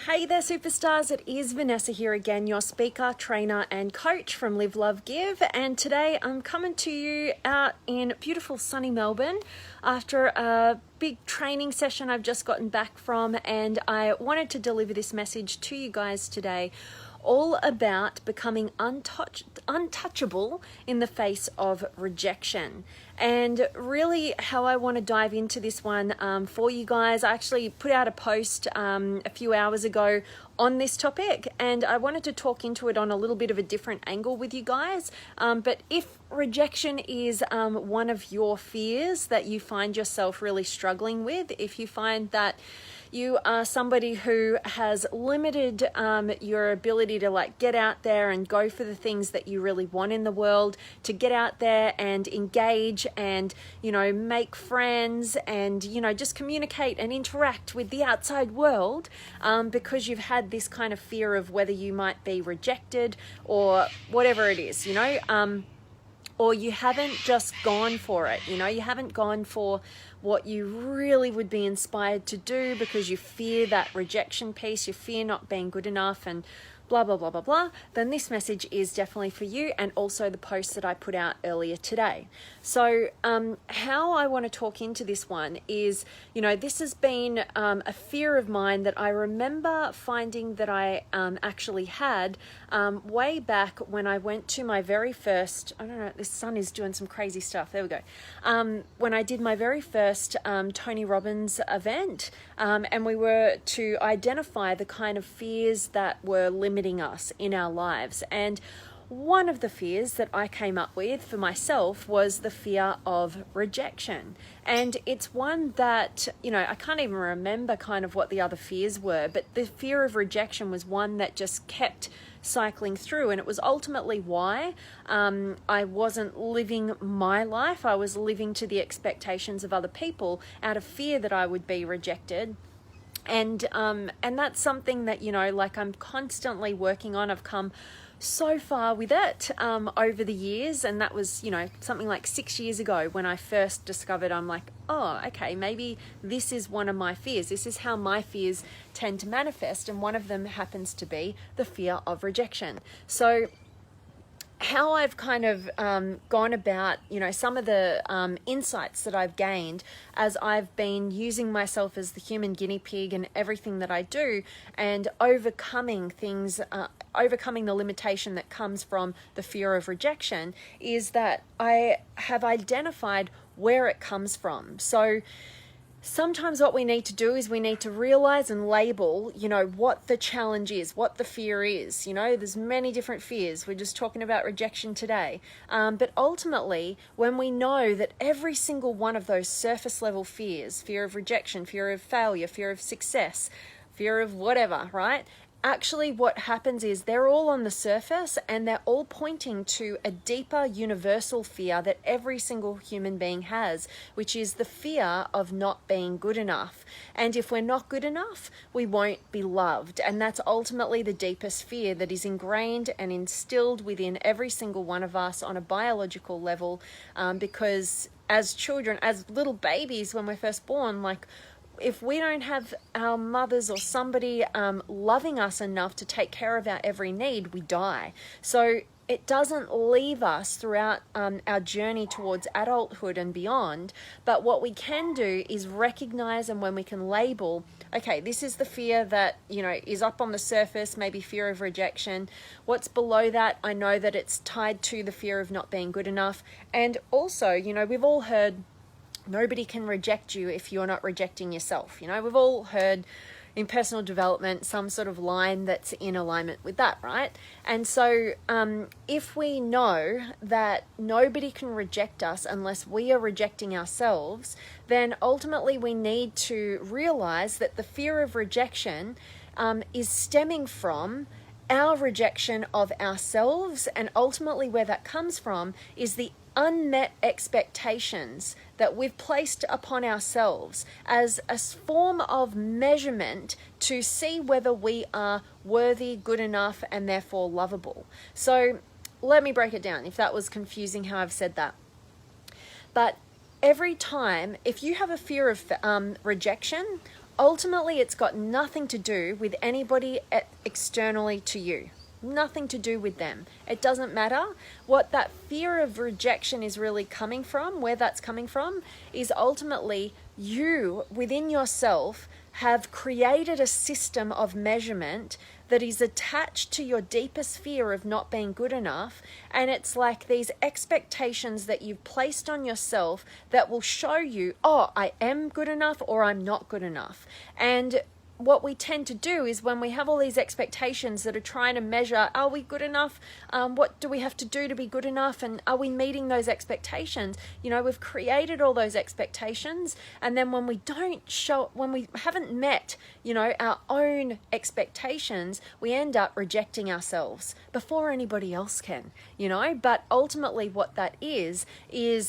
Hey there, superstars. It is Vanessa here again, your speaker, trainer, and coach from Live, Love, Give. And today I'm coming to you out in beautiful sunny Melbourne after a big training session I've just gotten back from. And I wanted to deliver this message to you guys today, all about becoming untouchable in the face of rejection. And really how I want to dive into this one for you guys. I actually put out a post a few hours ago on this topic, and I wanted to talk into it on a little bit of a different angle with you guys. But if rejection is one of your fears that you find yourself really struggling with, if you find that you are somebody who has limited your ability to get out there and go for the things that you really want in the world, to get out there and engage and, make friends and, just communicate and interact with the outside world, because you've had this kind of fear of whether you might be rejected or whatever it is, or you haven't just gone for it, you haven't gone for what you really would be inspired to do because you fear that rejection piece, you fear not being good enough and blah, blah, blah, blah, blah, then this message is definitely for you, and also the post that I put out earlier today. So how I want to talk into this one is, this has been a fear of mine that I remember finding that I actually had way back when I went to my very first, I don't know, this sun is doing some crazy stuff, there we go, when I did my very first Tony Robbins event, and we were to identify the kind of fears that were limiting us in our lives. And one of the fears that I came up with for myself was the fear of rejection. And it's one that, I can't even remember kind of what the other fears were, but the fear of rejection was one that just kept cycling through. And it was ultimately why I wasn't living my life. I was living to the expectations of other people out of fear that I would be rejected. And that's something that, I'm constantly working on. I've come so far with it over the years. And that was, something like 6 years ago when I first discovered, I'm like, oh, okay, maybe this is one of my fears. This is how my fears tend to manifest. And one of them happens to be the fear of rejection. So how I've kind of gone about, some of the insights that I've gained as I've been using myself as the human guinea pig in everything that I do, and overcoming things, overcoming the limitation that comes from the fear of rejection, is that I have identified where it comes from. So sometimes what we need to do is we need to realize and label, what the challenge is, what the fear is. There's many different fears. We're just talking about rejection today. But ultimately, when we know that every single one of those surface level fears, fear of rejection, fear of failure, fear of success, fear of whatever, right? Actually, what happens is they're all on the surface and they're all pointing to a deeper universal fear that every single human being has, which is the fear of not being good enough. And if we're not good enough, we won't be loved. And that's ultimately the deepest fear that is ingrained and instilled within every single one of us on a biological level, because as children, as little babies, when we're first born, if we don't have our mothers or somebody loving us enough to take care of our every need, we die. So it doesn't leave us throughout our journey towards adulthood and beyond. But what we can do is recognize, and when we can label, okay, this is the fear that, is up on the surface, maybe fear of rejection. What's below that? I know that it's tied to the fear of not being good enough. And also, we've all heard, nobody can reject you if you're not rejecting yourself. We've all heard in personal development some sort of line that's in alignment with that, right? And so if we know that nobody can reject us unless we are rejecting ourselves, then ultimately we need to realize that the fear of rejection is stemming from our rejection of ourselves, and ultimately where that comes from is the unmet expectations that we've placed upon ourselves as a form of measurement to see whether we are worthy, good enough, and therefore lovable. So let me break it down if that was confusing how I've said that. But every time, if you have a fear of rejection, ultimately it's got nothing to do with anybody externally to you. Nothing to do with them. It doesn't matter. What that fear of rejection is really coming from, where that's coming from, is ultimately you within yourself have created a system of measurement that is attached to your deepest fear of not being good enough. And it's like these expectations that you've placed on yourself that will show you, oh, I am good enough or I'm not good enough. And what we tend to do is when we have all these expectations that are trying to measure, are we good enough? What do we have to do to be good enough? And are we meeting those expectations? You know, we've created all those expectations. And then when we when we haven't met, you know, our own expectations, we end up rejecting ourselves before anybody else can, you know. But ultimately what that is, you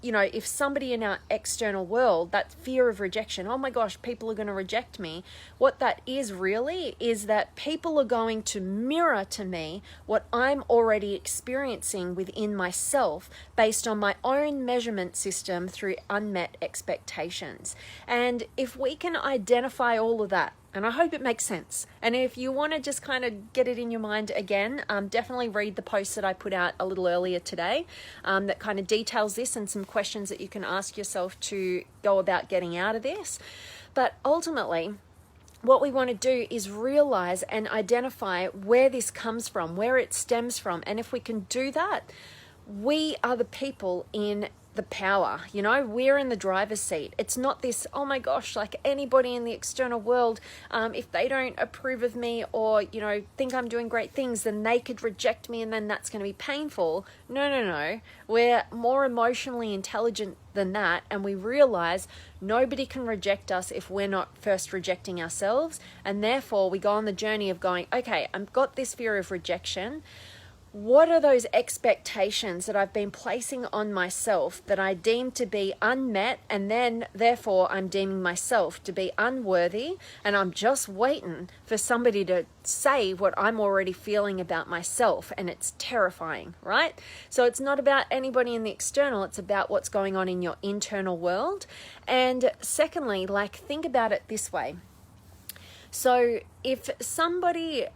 know, if somebody in our external world, that fear of rejection, oh my gosh, people are going to reject me. What that is really is that people are going to mirror to me what I'm already experiencing within myself based on my own measurement system through unmet expectations. And if we can identify all of that, and I hope it makes sense. And if you want to just kind of get it in your mind again, definitely read the post that I put out a little earlier today that kind of details this and some questions that you can ask yourself to go about getting out of this. But ultimately, what we want to do is realize and identify where this comes from, where it stems from. And if we can do that, we are the people in the power, you know, we're in the driver's seat. It's not this, oh my gosh, like anybody in the external world, if they don't approve of me or, you know, think I'm doing great things, then they could reject me and then that's going to be painful. No. We're more emotionally intelligent than that. And we realize nobody can reject us if we're not first rejecting ourselves. And therefore we go on the journey of going, okay, I've got this fear of rejection. What are those expectations that I've been placing on myself that I deem to be unmet, and then therefore I'm deeming myself to be unworthy, and I'm just waiting for somebody to say what I'm already feeling about myself, and it's terrifying, right? So it's not about anybody in the external, it's about what's going on in your internal world. And secondly, like, think about it this way. So if somebody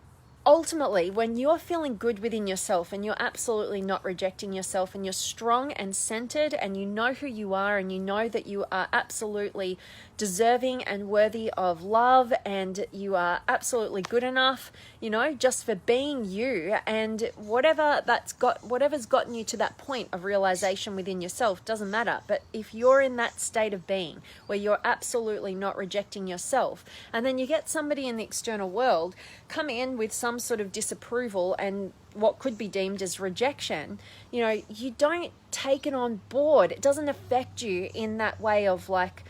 ultimately, when you're feeling good within yourself and you're absolutely not rejecting yourself and you're strong and centered and you know who you are and you know that you are absolutely deserving and worthy of love and you are absolutely good enough, you know, just for being you, and whatever's gotten you to that point of realization within yourself doesn't matter. But if you're in that state of being where you're absolutely not rejecting yourself, and then you get somebody in the external world come in with some sort of disapproval and what could be deemed as rejection, you know, you don't take it on board. It doesn't affect you in that way of like,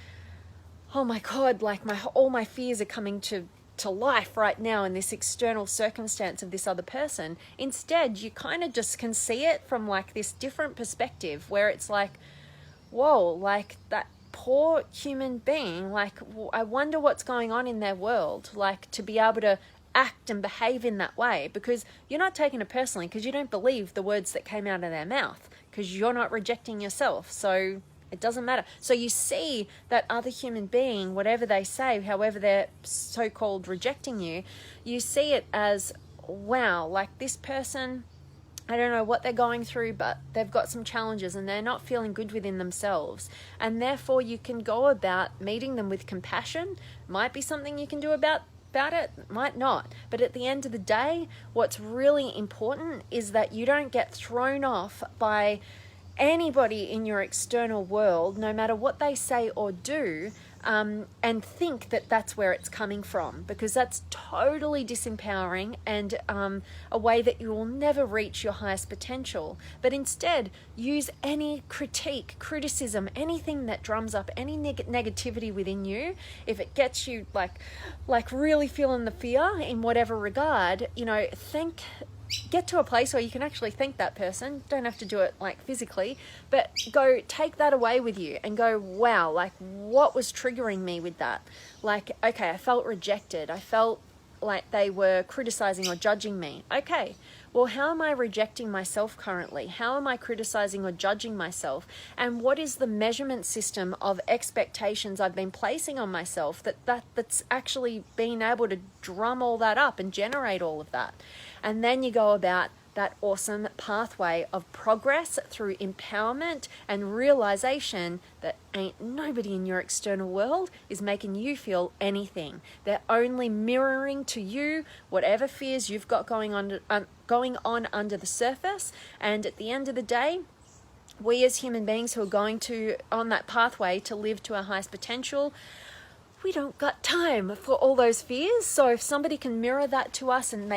oh my God, like all my fears are coming to life right now in this external circumstance of this other person. Instead, you kind of just can see it from like this different perspective where it's like, whoa, like that poor human being, like I wonder what's going on in their world, like to be able to act and behave in that way, because you're not taking it personally because you don't believe the words that came out of their mouth because you're not rejecting yourself. So it doesn't matter. So you see that other human being, whatever they say, however they're so-called rejecting you, you see it as, wow, like this person, I don't know what they're going through, but they've got some challenges and they're not feeling good within themselves. And therefore you can go about meeting them with compassion. Might be something you can do about it, might not. But at the end of the day, what's really important is that you don't get thrown off by anybody in your external world, no matter what they say or do, and think that that's where it's coming from, because that's totally disempowering and a way that you will never reach your highest potential. But instead, use any criticism, anything that drums up any negativity within you. If it gets you like really feeling the fear in whatever regard, you know, get to a place where you can actually thank that person. Don't have to do it like physically, but go take that away with you and go, wow, like what was triggering me with that? Like, okay, I felt rejected. I felt like they were criticizing or judging me. Okay, well, how am I rejecting myself currently? How am I criticizing or judging myself? And what is the measurement system of expectations I've been placing on myself that's actually been able to drum all that up and generate all of that? And then you go about that awesome pathway of progress through empowerment and realization that ain't nobody in your external world is making you feel anything. They're only mirroring to you whatever fears you've got going on under the surface. And at the end of the day, we as human beings who are going on that pathway to live to our highest potential, we don't got time for all those fears. So if somebody can mirror that to us and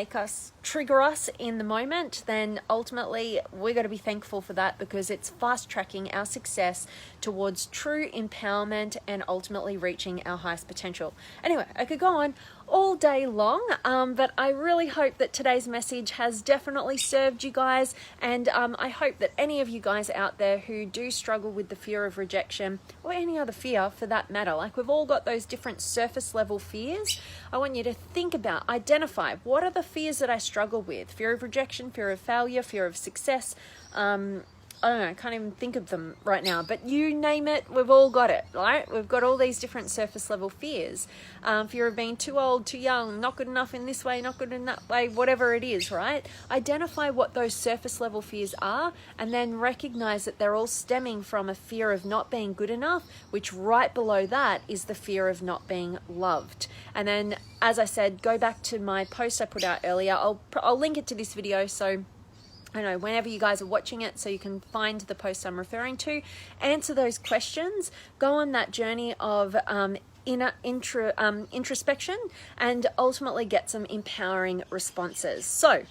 trigger us in the moment, then ultimately we're going to be thankful for that, because it's fast tracking our success towards true empowerment and ultimately reaching our highest potential. Anyway, I could go on all day long, but I really hope that today's message has definitely served you guys, and I hope that any of you guys out there who do struggle with the fear of rejection, or any other fear for that matter, like we've all got those different surface level fears, I want you to think about, identify, what are the fears that I struggle with? Fear of rejection, fear of failure, fear of success, I don't know, I can't even think of them right now, but you name it, we've all got it, right? We've got all these different surface level fears. Fear of being too old, too young, not good enough in this way, not good in that way, whatever it is, right? Identify what those surface level fears are, and then recognize that they're all stemming from a fear of not being good enough, which right below that is the fear of not being loved. And then, as I said, go back to my post I put out earlier. I'll link it to this video, so I know whenever you guys are watching it, so you can find the post I'm referring to, answer those questions, go on that journey of introspection, and ultimately get some empowering responses. So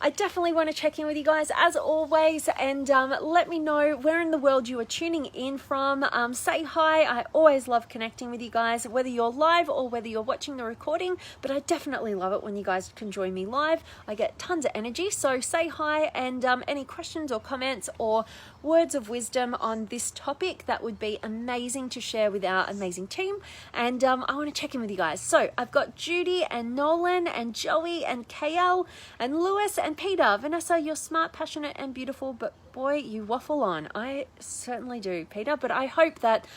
I definitely want to check in with you guys as always, and let me know where in the world you are tuning in from. Say hi. I always love connecting with you guys, whether you're live or whether you're watching the recording, but I definitely love it when you guys can join me live. I get tons of energy, so say hi, and any questions or comments or words of wisdom on this topic, that would be amazing to share with our amazing team. And I want to check in with you guys. So I've got Judy and Nolan and Joey and KL and Lewis and Peter. Vanessa, you're smart, passionate and beautiful, but boy, you waffle on. I certainly do, Peter, but I hope that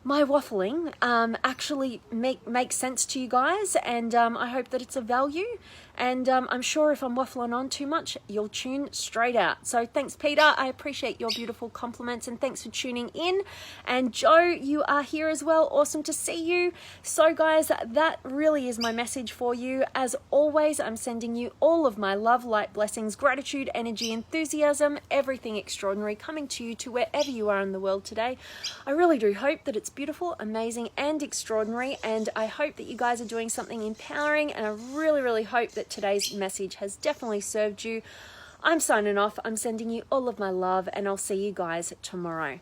my waffling actually makes sense to you guys, and I hope that it's of value. And I'm sure if I'm waffling on too much, you'll tune straight out. So thanks, Peter. I appreciate your beautiful compliments, and thanks for tuning in. And Joe, you are here as well. Awesome to see you. So guys, that really is my message for you. As always, I'm sending you all of my love, light, blessings, gratitude, energy, enthusiasm, everything extraordinary coming to you to wherever you are in the world today. I really do hope that it's beautiful, amazing, and extraordinary. And I hope that you guys are doing something empowering. And I really, really hope that today's message has definitely served you. I'm signing off. I'm sending you all of my love, and I'll see you guys tomorrow.